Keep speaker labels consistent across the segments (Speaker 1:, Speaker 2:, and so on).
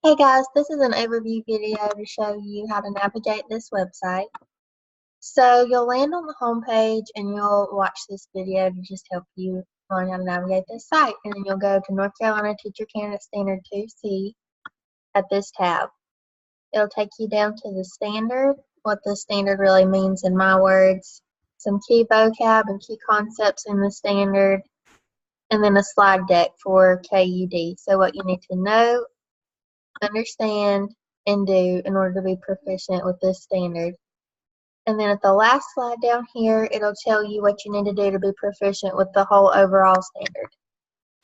Speaker 1: Hey guys, this is an overview video to show you how to navigate this website. So you'll land on the home page and you'll watch this video to just help you learn how to navigate this site. And then you'll go to North Carolina Teacher Candidate Standard 2C at this tab. It'll take you down to the standard, what the standard really means in my words, some key vocab and key concepts in the standard, and then a slide deck for KUD. So what you need to know, understand, and do in order to be proficient with this standard. And then at the last slide down here, it'll tell you what you need to do to be proficient with the whole overall standard.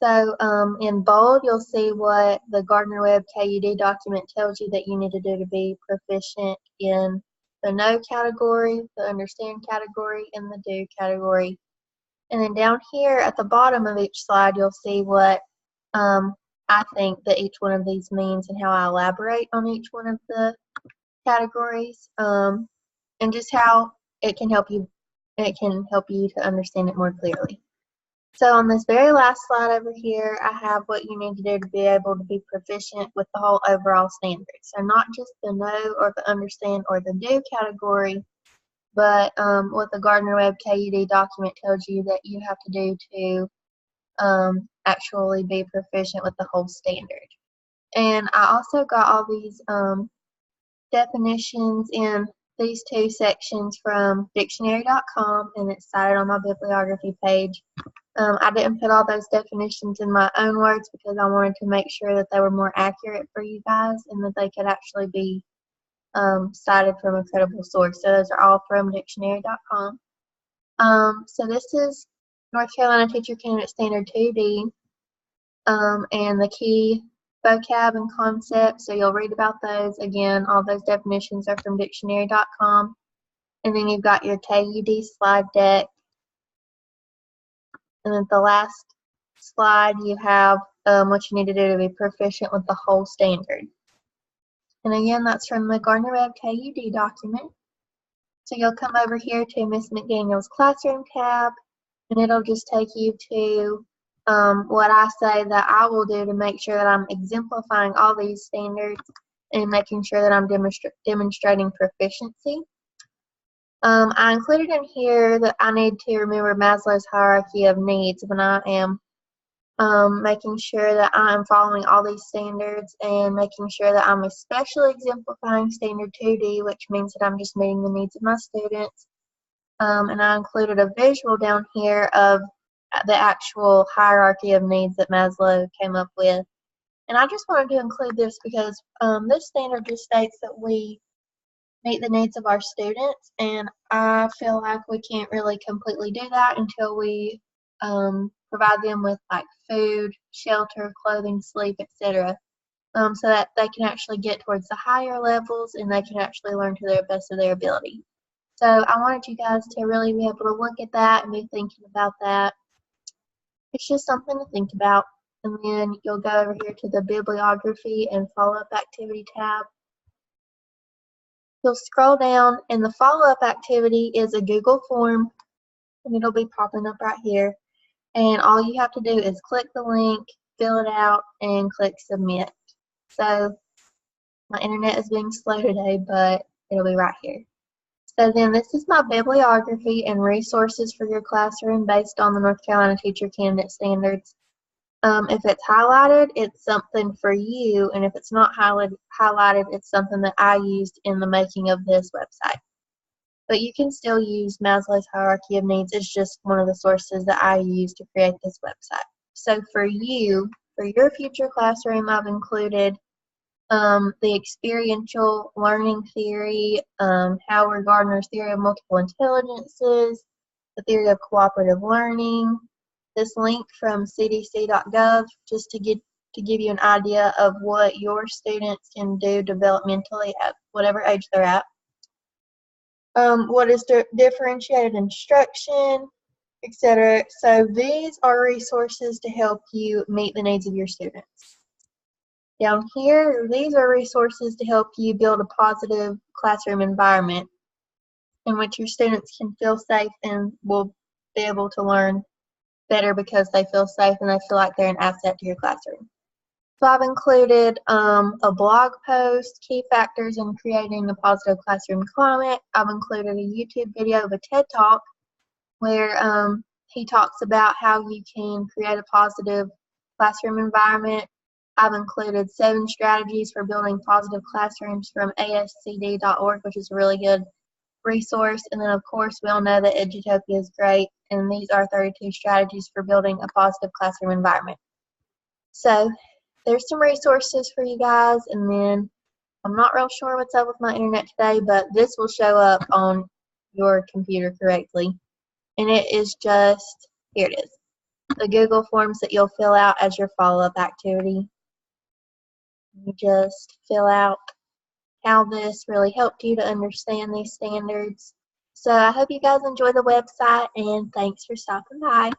Speaker 1: So in bold, you'll see what the Gardner-Webb KUD document tells you that you need to do to be proficient in the know category, the understand category, and the do category. And then down here at the bottom of each slide, you'll see what I think that each one of these means and how I elaborate on each one of the categories, and just how it can help you to understand it more clearly. So on this very last slide over here, I have what you need to do to be able to be proficient with the whole overall standard. So not just the know or the understand or the do category, but what the Gardner-Webb KUD document tells you that you have to do to actually be proficient with the whole standard. And I also got all these definitions in these two sections from dictionary.com, and it's cited on my bibliography page. I didn't put all those definitions in my own words because I wanted to make sure that they were more accurate for you guys and that they could actually be cited from a credible source. So those are all from dictionary.com. So this is North Carolina Teacher Candidate Standard 2D, and the key vocab and concepts. So you'll read about those. Again, all those definitions are from dictionary.com. And then you've got your KUD slide deck. And then the last slide, you have what you need to do to be proficient with the whole standard. And again, that's from the Gardner-Webb KUD document. So you'll come over here to Miss McDaniel's Classroom tab, and it'll just take you to what I say that I will do to make sure that I'm exemplifying all these standards and making sure that I'm demonstrating proficiency. I included in here that I need to remember Maslow's hierarchy of needs when I am making sure that I'm following all these standards and making sure that I'm especially exemplifying standard 2D, which means that I'm just meeting the needs of my students. And I included a visual down here of the actual hierarchy of needs that Maslow came up with. And I just wanted to include this because this standard just states that we meet the needs of our students, and I feel like we can't really completely do that until we provide them with like food, shelter, clothing, sleep, etc. So that they can actually get towards the higher levels and they can actually learn to the best of their ability. So I wanted you guys to really be able to look at that and be thinking about that. It's just something to think about. And then you'll go over here to the bibliography and follow-up activity tab. You'll scroll down, and the follow-up activity is a Google form, and it'll be popping up right here. And all you have to do is click the link, fill it out, and click submit. So my internet is being slow today, but it'll be right here. So then this is my bibliography and resources for your classroom based on the North Carolina Teacher Candidate Standards. If it's highlighted, it's something for you, and if it's not highlighted, it's something that I used in the making of this website. But you can still use Maslow's hierarchy of needs. It's just one of the sources that I use to create this website. So for you, for your future classroom, I've included the experiential learning theory, Howard Gardner's theory of multiple intelligences, the theory of cooperative learning, this link from cdc.gov just to give you an idea of what your students can do developmentally at whatever age they're at. What is differentiated instruction, etc. So these are resources to help you meet the needs of your students. Down here, these are resources to help you build a positive classroom environment in which your students can feel safe and will be able to learn better because they feel safe and they feel like they're an asset to your classroom. So I've included a blog post, key factors in creating a positive classroom climate. I've included a YouTube video of a TED Talk where he talks about how you can create a positive classroom environment. I've included 7 strategies for building positive classrooms from ascd.org, which is a really good resource. And then, of course, we all know that Edutopia is great, and these are 32 strategies for building a positive classroom environment. So there's some resources for you guys, and then I'm not real sure what's up with my internet today, but this will show up on your computer correctly. And it is just, here it is, the Google Forms that you'll fill out as your follow-up activity. You just fill out how this really helped you to understand these standards. So I hope you guys enjoy the website, and thanks for stopping by.